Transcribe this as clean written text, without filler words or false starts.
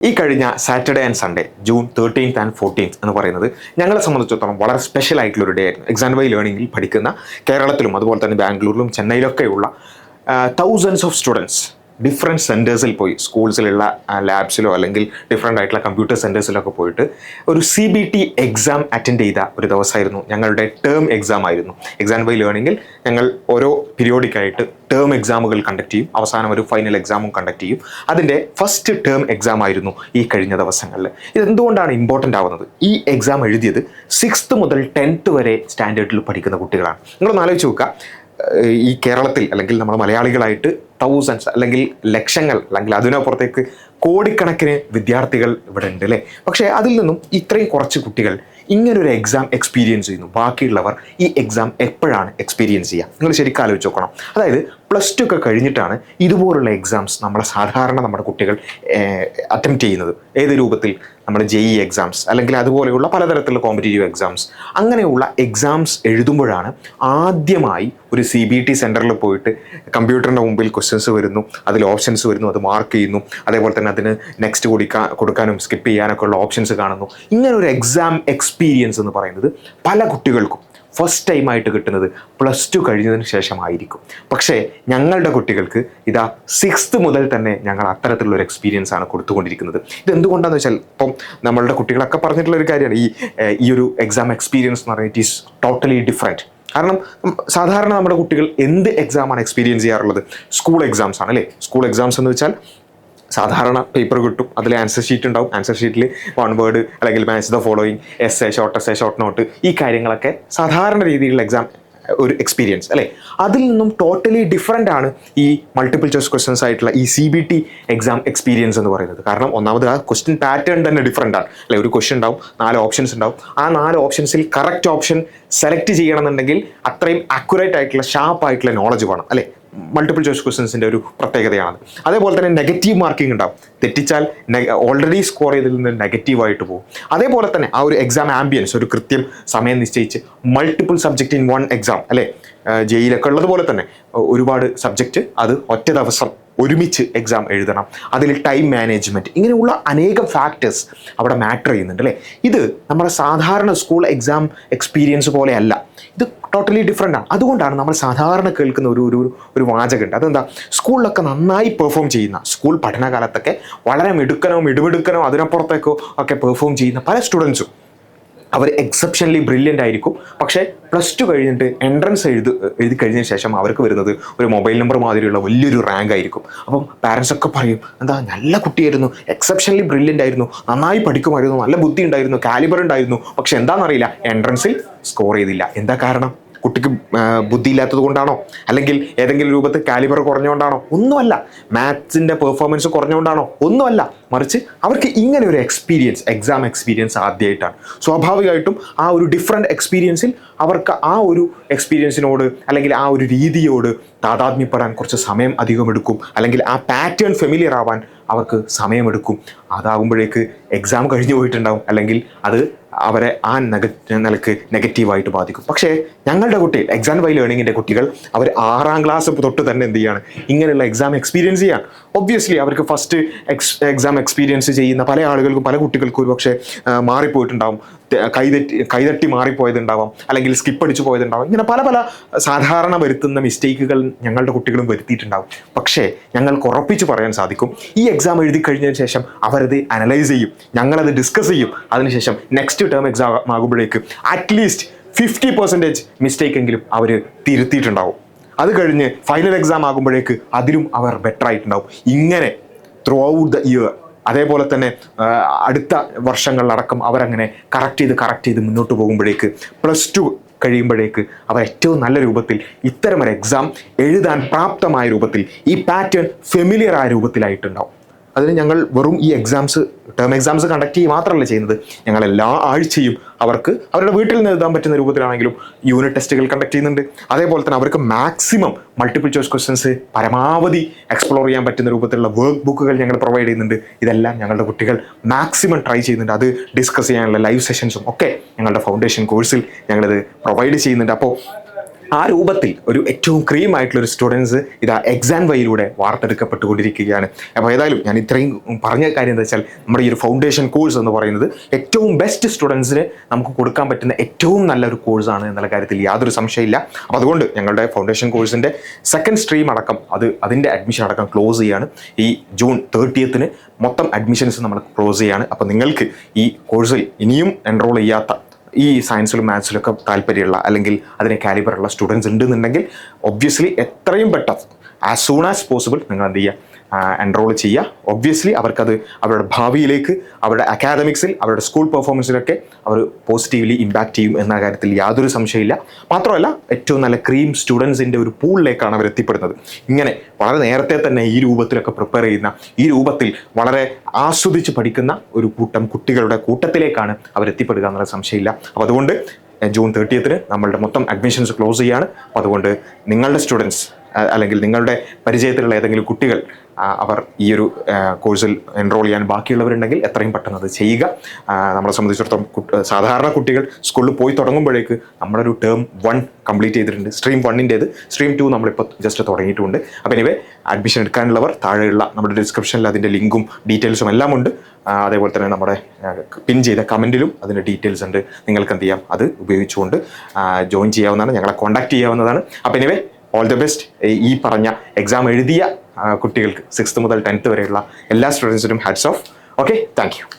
ഈ കഴിഞ്ഞ Saturday and Sunday June 13th and 14th എന്ന് പറയുന്നത് ഞങ്ങളെ സംബന്ധിച്ചിടത്തോളം വളരെ സ്പെഷ്യൽ ആയിട്ടുള്ള ഒരു ഡേ ആയിരുന്നു. എക്സാം വൈ ലേണിംഗിൽ പഠിക്കുന്ന കേരളത്തിലും അതുപോലെ തന്നെ ബാംഗ്ലൂരിലും ചെന്നൈയിലൊക്കെയുള്ള തൗസൻഡ്സ് ഓഫ് സ്റ്റുഡൻസ് ഡിഫറെൻറ്റ് സെൻറ്റേഴ്സിൽ പോയി, സ്കൂൾസിലുള്ള ലാബ്സിലോ അല്ലെങ്കിൽ ഡിഫറെൻ്റ് ആയിട്ടുള്ള കമ്പ്യൂട്ടർ സെൻറ്റേഴ്സിലൊക്കെ പോയിട്ട് ഒരു CBT എക്സാം അറ്റൻഡ് ചെയ്ത ഒരു ദിവസമായിരുന്നു. ഞങ്ങളുടെ ടേം എക്സാം ആയിരുന്നു. എക്സാം വൈ ലേണിംഗിൽ ഞങ്ങൾ ഓരോ പീരിയോഡിക്കായിട്ട് ടേം എക്സാമുകൾ കണ്ടക്ട് ചെയ്യും, അവസാനം ഒരു ഫൈനൽ എക്സാമും കണ്ടക്ട് ചെയ്യും. അതിൻ്റെ ഫസ്റ്റ് ടേം എക്സാം ആയിരുന്നു ഈ കഴിഞ്ഞ ദിവസങ്ങളിൽ. ഇതെന്തുകൊണ്ടാണ് ഇമ്പോർട്ടൻ്റ് ആവുന്നത്? ഈ എക്സാം എഴുതിയത് 6th മുതൽ 10th വരെ സ്റ്റാൻഡേർഡിൽ പഠിക്കുന്ന കുട്ടികളാണ്. നിങ്ങളൊന്ന് ആലോചിച്ച് നോക്കുക, ഈ കേരളത്തിൽ അല്ലെങ്കിൽ നമ്മൾ മലയാളികളായിട്ട് തൗസൻഡ്സ് അല്ലെങ്കിൽ ലക്ഷങ്ങൾ അല്ലെങ്കിൽ അതിനപ്പുറത്തേക്ക് കോടിക്കണക്കിന് വിദ്യാർത്ഥികൾ ഇവിടെ ഉണ്ട് അല്ലേ. പക്ഷേ അതിൽ നിന്നും ഇത്രയും കുറച്ച് കുട്ടികൾ ഇങ്ങനൊരു എക്സാം എക്സ്പീരിയൻസ് ചെയ്യുന്നു. ബാക്കിയുള്ളവർ ഈ എക്സാം എപ്പോഴാണ് എക്സ്പീരിയൻസ് ചെയ്യുക? നിങ്ങൾ ശരിക്കും ആലോചിച്ച് നോക്കണം. അതായത് +2 ഒക്കെ കഴിഞ്ഞിട്ടാണ് ഇതുപോലുള്ള എക്സാംസ് നമ്മുടെ കുട്ടികൾ അറ്റംപ്റ്റ് ചെയ്യുന്നത്. ഏത് രൂപത്തിൽ? നമ്മുടെ JEE എക്സാംസ് അല്ലെങ്കിൽ അതുപോലെയുള്ള പലതരത്തിലുള്ള കോമ്പറ്റേറ്റീവ് എക്സാംസ്, അങ്ങനെയുള്ള എക്സാംസ് എഴുതുമ്പോഴാണ് ആദ്യമായി ഒരു CBT സെൻറ്ററിൽ പോയിട്ട് കമ്പ്യൂട്ടറിൻ്റെ മുമ്പിൽ ക്വസ്റ്റ്യൻസ് വരുന്നു, അതിൽ ഓപ്ഷൻസ് വരുന്നു, അത് മാർക്ക് ചെയ്യുന്നു, അതേപോലെ തന്നെ അതിന് നെക്സ്റ്റ് കൊടുക്കാനും സ്കിപ്പ് ചെയ്യാനൊക്കെ ഉള്ള ഓപ്ഷൻസ് കാണുന്നു. ഇങ്ങനെ ഒരു എക്സാം എക്സ്പീരിയൻസ് എന്ന് പറയുന്നത് പല കുട്ടികൾക്കും ഫസ്റ്റ് ടൈമായിട്ട് കിട്ടുന്നത് +2 കഴിഞ്ഞതിന് ശേഷമായിരിക്കും. പക്ഷേ ഞങ്ങളുടെ കുട്ടികൾക്ക് ഇതാ 6th മുതൽ തന്നെ ഞങ്ങൾ അത്തരത്തിലുള്ളൊരു എക്സ്പീരിയൻസ് ആണ് കൊടുത്തുകൊണ്ടിരിക്കുന്നത്. ഇതെന്തുകൊണ്ടാണെന്ന് വെച്ചാൽ ഇപ്പം നമ്മളുടെ കുട്ടികളൊക്കെ പറഞ്ഞിട്ടുള്ള ഒരു കാര്യമാണ്, ഈ ഒരു എക്സാം എക്സ്പീരിയൻസ് എന്ന് പറയുന്നത് ഇറ്റ് ഈസ് ടോട്ടലി ഡിഫറെൻറ്റ്. കാരണം സാധാരണ നമ്മുടെ കുട്ടികൾ എന്ത് എക്സാമാണ് എക്സ്പീരിയൻസ് ചെയ്യാറുള്ളത്? സ്കൂൾ എക്സാംസ് ആണ് അല്ലേ. സ്കൂൾ എക്സാംസ് എന്ന് വെച്ചാൽ സാധാരണ പേപ്പർ കിട്ടും, അതിൽ ആൻസർ ഷീറ്റ് ഉണ്ടാവും. ആൻസർ ഷീറ്റിൽ 1 വേർഡ് അല്ലെങ്കിൽ match the following, short essay, short note, ഈ കാര്യങ്ങളൊക്കെ സാധാരണ രീതിയിലുള്ള എക്സാം ഒരു എക്സ്പീരിയൻസ് അല്ലേ. അതിൽ നിന്നും ടോട്ടലി ഡിഫറെൻ്റ് ആണ് ഈ മൾട്ടിപ്പിൾ ചോയ്സ് ക്വസ്റ്റ്യൻസ് ആയിട്ടുള്ള ഈ CBT എക്സാം എക്സ്പീരിയൻസ് എന്ന് പറയുന്നത്. കാരണം ഒന്നാമത് ആ ക്വസ്റ്റ്യൻ പാറ്റേൺ തന്നെ ഡിഫറെൻ്റ് ആണ് അല്ലെ. ഒരു ക്വസ്റ്റ്യൻ ഉണ്ടാവും, 4 ഓപ്ഷൻസ് ഉണ്ടാവും. ആ 4 ഓപ്ഷൻസിൽ കറക്റ്റ് ഓപ്ഷൻ സെലക്ട് ചെയ്യണമെന്നുണ്ടെങ്കിൽ അത്രയും അക്യുറേറ്റ് ആയിട്ടുള്ള ഷാർപ്പ് ആയിട്ടുള്ള നോളജ് വേണം അല്ലേ. മൾട്ടിപ്പിൾ ചോയ്സ് ക്വസ്റ്റ്യൻസിൻ്റെ ഒരു പ്രത്യേകതയാണ്. അതേപോലെ തന്നെ നെഗറ്റീവ് മാർക്കിംഗ് ഉണ്ടാവും. തെറ്റിച്ചാൽ ഓൾറെഡി സ്കോർ ചെയ്തതിൽ നിന്ന് നെഗറ്റീവായിട്ട് പോകും. അതേപോലെ തന്നെ ആ ഒരു എക്സാം ആംബിയൻസ്, ഒരു കൃത്യം സമയം നിശ്ചയിച്ച് മൾട്ടിപ്പിൾ സബ്ജക്റ്റ് ഇൻ 1 എക്സാം അല്ലേ. JEE-ലൊക്കെ ഉള്ളതുപോലെ തന്നെ ഒരുപാട് സബ്ജക്റ്റ് അത് ഒറ്റ ദിവസം ഒരുമിച്ച് എക്സാം എഴുതണം. അതിൽ ടൈം മാനേജ്മെൻറ്റ്, ഇങ്ങനെയുള്ള അനേകം ഫാക്ടേഴ്സ് അവിടെ മാറ്റർ ചെയ്യുന്നുണ്ട് അല്ലേ. ഇത് നമ്മുടെ സാധാരണ സ്കൂൾ എക്സാം എക്സ്പീരിയൻസ് പോലെയല്ല, ഇത് ടോട്ടലി ഡിഫറെൻ്റ് ആണ്. അതുകൊണ്ടാണ് നമ്മൾ സാധാരണ കേൾക്കുന്ന ഒരു വാചകമുണ്ട്. അതെന്താ? സ്കൂളിലൊക്കെ നന്നായി പെർഫോം ചെയ്യുന്ന, സ്കൂൾ പഠനകാലത്തൊക്കെ വളരെ മിടുമിടുക്കനോ അതിനപ്പുറത്തേക്കോ ഒക്കെ പെർഫോം ചെയ്യുന്ന പല സ്റ്റുഡൻസും അവർ എക്സെപ്ഷനലി ബ്രില്യൻ്റ് ആയിരിക്കും. പക്ഷേ +2 കഴിഞ്ഞിട്ട് എൻട്രൻസ് എഴുതി കഴിഞ്ഞതിന് ശേഷം അവർക്ക് വരുന്നത് ഒരു മൊബൈൽ നമ്പർ മാതിരിയുള്ള വലിയൊരു റാങ്ക് ആയിരിക്കും. അപ്പം പാരൻസ് ഒക്കെ പറയും, എന്താ നല്ല കുട്ടിയായിരുന്നു, എക്സെപ്ഷനലി ബ്രില്യൻ്റ് ആയിരുന്നു, നന്നായി പഠിക്കുമായിരുന്നു, നല്ല ബുദ്ധി ഉണ്ടായിരുന്നു, കാലിബർ ഉണ്ടായിരുന്നു, പക്ഷെ എന്താണെന്നറിയില്ല, എൻട്രൻസിൽ സ്കോർ ചെയ്തില്ല. എന്താ കാരണം? കുട്ടിക്ക് ബുദ്ധിയില്ലാത്തത് കൊണ്ടാണോ? അല്ലെങ്കിൽ ഏതെങ്കിലും രൂപത്തിൽ കാലിബർ കുറഞ്ഞുകൊണ്ടാണോ? ഒന്നുമല്ല. മാത്സിൻ്റെ പെർഫോമൻസ് കുറഞ്ഞുകൊണ്ടാണോ? ഒന്നുമല്ല. മറിച്ച് അവർക്ക് ഇങ്ങനെ ഒരു എക്സാം എക്സ്പീരിയൻസ് ആദ്യമായിട്ടാണ്. സ്വാഭാവികമായിട്ടും ആ ഒരു ഡിഫറെൻറ്റ് എക്സ്പീരിയൻസിൽ അവർക്ക് ആ ഒരു എക്സ്പീരിയൻസിനോട് അല്ലെങ്കിൽ ആ ഒരു രീതിയോട് താതാത്മ്യപ്പെടാൻ കുറച്ച് സമയം അധികം എടുക്കും, അല്ലെങ്കിൽ ആ പാറ്റേൺ ഫെമിലിയർ ആവാൻ അവർക്ക് സമയമെടുക്കും. അതാകുമ്പോഴേക്ക് എക്സാം കഴിഞ്ഞു പോയിട്ടുണ്ടാവും, അല്ലെങ്കിൽ അത് അവരെ ആ നിലക്ക് നെഗറ്റീവായിട്ട് ബാധിക്കും. പക്ഷേ ഞങ്ങളുടെ കുട്ടികൾ, എക്സാം വൈ ലേണിങ്ങിൻ്റെ കുട്ടികൾ, അവർ 6ാം ക്ലാസ് തൊട്ട് തന്നെ എന്ത് ചെയ്യാണ്? ഇങ്ങനെയുള്ള എക്സാം എക്സ്പീരിയൻസ് ചെയ്യാൻ. ഒബ്വിയസ്ലി അവർക്ക് ഫസ്റ്റ് എക്സാം എക്സ്പീരിയൻസ് ചെയ്യുന്ന പല ആളുകൾക്കും, പല കുട്ടികൾക്കും ഒരു പക്ഷേ മാറിപ്പോയിട്ടുണ്ടാവും, കൈതട്ടി മാറിപ്പോയതുണ്ടാവാം, അല്ലെങ്കിൽ സ്കിപ്പ് അടിച്ചു പോയതുണ്ടാവാം. ഇങ്ങനെ പല സാധാരണ വരുത്തുന്ന മിസ്റ്റേക്കുകൾ ഞങ്ങളുടെ കുട്ടികളും വരുത്തിയിട്ടുണ്ടാവും. പക്ഷേ ഞങ്ങൾക്ക് ഉറപ്പിച്ച് പറയാൻ സാധിക്കും, ഈ എക്സാം എഴുതി കഴിഞ്ഞതിന് ശേഷം അവരത് അനലൈസ് ചെയ്യും, ഞങ്ങളത് ഡിസ്കസ് ചെയ്യും. അതിനുശേഷം നെക്സ്റ്റ് ടേം എക്സാം ആകുമ്പോഴേക്ക് അറ്റ്ലീസ്റ്റ് 50% മിസ്റ്റേക്ക് എങ്കിലും അവർ തിരുത്തിയിട്ടുണ്ടാവും. അത് കഴിഞ്ഞ് ഫൈനൽ എക്സാം ആകുമ്പോഴേക്ക് അതിലും അവർ ബെറ്റർ ആയിട്ടുണ്ടാവും. ഇങ്ങനെ ത്രൂ ഔട്ട് ദ ഇയർ, അതേപോലെ തന്നെ അടുത്ത വർഷങ്ങളിലടക്കം അവരങ്ങനെ കറക്റ്റ് ചെയ്ത് മുന്നോട്ട് പോകുമ്പോഴേക്ക് +2 കഴിയുമ്പോഴേക്ക് അവർ ഏറ്റവും നല്ല രൂപത്തിൽ ഇത്തരമൊരു എക്സാം എഴുതാൻ പ്രാപ്തമായ രൂപത്തിൽ, ഈ പാറ്റേൺ ഫെമിലിയർ ആയ രൂപത്തിലായിട്ടുണ്ടാവും. അതിന് ഞങ്ങൾ വെറും ഈ ടേം എക്സാംസ് കണ്ടക്ട് ചെയ്യുക മാത്രമല്ല ചെയ്യുന്നത്, ഞങ്ങൾ എല്ലാ ആഴ്ചയും അവർക്ക് അവരുടെ വീട്ടിൽ നിന്ന് എഴുതാൻ പറ്റുന്ന രൂപത്തിലാണെങ്കിലും യൂണിറ്റ് ടെസ്റ്റുകൾ കണ്ടക്ട് ചെയ്യുന്നുണ്ട്. അതേപോലെ തന്നെ അവർക്ക് മാക്സിമം മൾട്ടിപ്പിൾ ചോയ്സ് ക്വസ്റ്റ്യൻസ് പരമാവധി എക്സ്പ്ലോർ ചെയ്യാൻ പറ്റുന്ന രൂപത്തിലുള്ള വർക്ക് ബുക്കുകൾ ഞങ്ങൾ പ്രൊവൈഡ് ചെയ്യുന്നുണ്ട്. ഇതെല്ലാം ഞങ്ങളുടെ കുട്ടികൾ മാക്സിമം ട്രൈ ചെയ്യുന്നുണ്ട്. അത് ഡിസ്കസ് ചെയ്യാനുള്ള ലൈവ് സെഷൻസും ഒക്കെ ഞങ്ങളുടെ ഫൗണ്ടേഷൻ കോഴ്സിൽ ഞങ്ങളിത് പ്രൊവൈഡ് ചെയ്യുന്നുണ്ട്. അപ്പോൾ ആ രൂപത്തിൽ ഒരു ഏറ്റവും ക്രീം ആയിട്ടുള്ള ഒരു സ്റ്റുഡൻസ് ഇതാ എക്സാം വഴിയിലൂടെ വാർത്തെടുക്കപ്പെട്ടുകൊണ്ടിരിക്കുകയാണ്. അപ്പോൾ ഏതായാലും ഞാൻ ഇത്രയും പറഞ്ഞ കാര്യം എന്താ വെച്ചാൽ നമ്മുടെ ഈ ഒരു ഫൗണ്ടേഷൻ കോഴ്സ് എന്ന് പറയുന്നത് ഏറ്റവും ബെസ്റ്റ് സ്റ്റുഡൻസിന് നമുക്ക് കൊടുക്കാൻ പറ്റുന്ന ഏറ്റവും നല്ലൊരു കോഴ്സാണ് എന്നുള്ള കാര്യത്തിൽ യാതൊരു സംശയമില്ല. അപ്പോൾ അതുകൊണ്ട് ഞങ്ങളുടെ ഫൗണ്ടേഷൻ കോഴ്സിൻ്റെ സെക്കൻഡ് സ്ട്രീം അടക്കം അതിൻ്റെ അഡ്മിഷൻ അടക്കം ക്ലോസ് ചെയ്യാണ്. ഈ ജൂൺ 30 മൊത്തം അഡ്മിഷൻസ് നമ്മൾ ക്ലോസ് ചെയ്യാണ്. അപ്പോൾ നിങ്ങൾക്ക് ഈ കോഴ്സിൽ ഇനിയും എൻറോൾ ചെയ്യാത്ത ഈ സയൻസിലും മാത്സിലൊക്കെ താല്പര്യമുള്ള അല്ലെങ്കിൽ അതിന് കാലിബറുള്ള സ്റ്റുഡൻസ് ഉണ്ടെന്നുണ്ടെങ്കിൽ ഒബ്വിയസ്ലി എത്രയും പെട്ടെന്ന് ആസ് സൂൺ ആസ് പോസിബിൾ നിങ്ങൾ എന്ത് ചെയ്യുക, എൻറോൾ ചെയ്യുക. ഒബ്വിയസ്ലി അവർക്കത് അവരുടെ ഭാവിയിലേക്ക്, അവരുടെ അക്കാദമിക്സിൽ, അവരുടെ സ്കൂൾ പെർഫോമൻസിലൊക്കെ അവർ പോസിറ്റീവ്ലി ഇമ്പാക്റ്റ് ചെയ്യും എന്ന കാര്യത്തിൽ യാതൊരു സംശയമില്ല. മാത്രമല്ല ഏറ്റവും നല്ല ക്രീം സ്റ്റുഡൻസിൻ്റെ ഒരു പൂളിലേക്കാണ് അവർ എത്തിപ്പെടുന്നത്. ഇങ്ങനെ വളരെ നേരത്തെ തന്നെ ഈ രൂപത്തിലൊക്കെ പ്രിപ്പയർ ചെയ്യുന്ന, ഈ രൂപത്തിൽ വളരെ ആസ്വദിച്ച് പഠിക്കുന്ന ഒരു കൂട്ടം കുട്ടികളുടെ കൂട്ടത്തിലേക്കാണ് അവർ എത്തിപ്പെടുക എന്നുള്ള സംശയമില്ല. അപ്പോൾ അതുകൊണ്ട് ജൂൺ 30 നമ്മളുടെ മൊത്തം അഡ്മിഷൻസ് ക്ലോസ് ചെയ്യാണ്. അപ്പോൾ അതുകൊണ്ട് നിങ്ങളുടെ സ്റ്റുഡൻസ് അല്ലെങ്കിൽ നിങ്ങളുടെ പരിചയത്തിലുള്ള ഏതെങ്കിലും കുട്ടികൾ അവർ ഈ ഒരു കോഴ്സിൽ എൻറോൾ ചെയ്യാൻ ബാക്കിയുള്ളവരുണ്ടെങ്കിൽ എത്രയും പെട്ടെന്ന് അത് ചെയ്യുക. നമ്മളെ സംബന്ധിച്ചിടത്തോളം സാധാരണ കുട്ടികൾ സ്കൂളിൽ പോയി തുടങ്ങുമ്പോഴേക്ക് നമ്മുടെ ഒരു ടേം 1 കംപ്ലീറ്റ് ചെയ്തിട്ടുണ്ട്. സ്ട്രീം 1-ൻ്റേത്, സ്ട്രീം 2 നമ്മളിപ്പോൾ ജസ്റ്റ് തുടങ്ങിയിട്ടുണ്ട്. അപ്പോൾ എനിവേ അഡ്മിഷൻ എടുക്കാനുള്ളവർ താഴെയുള്ള നമ്മുടെ ഡിസ്ക്രിപ്ഷനിൽ അതിൻ്റെ ലിങ്കും ഡീറ്റെയിൽസും എല്ലാം ഉണ്ട്. അതേപോലെ തന്നെ നമ്മുടെ പിൻ ചെയ്ത കമൻറ്റിലും അതിൻ്റെ ഡീറ്റെയിൽസ് ഉണ്ട്. നിങ്ങൾക്ക് എന്ത് ചെയ്യാം, അത് ഉപയോഗിച്ചുകൊണ്ട് ജോയിൻ ചെയ്യാവുന്നതാണ്, ഞങ്ങളെ കോൺടാക്ട് ചെയ്യാവുന്നതാണ്. അപ്പോൾ എനിവേ ഓൾ ദി ബെസ്റ്റ്. ഈ പറഞ്ഞ എക്സാം എഴുതിയ കുട്ടികൾക്ക് 6th മുതൽ 10th വരെയുള്ള എല്ലാ സ്റ്റുഡൻസിനും hats off. Okay, thank U.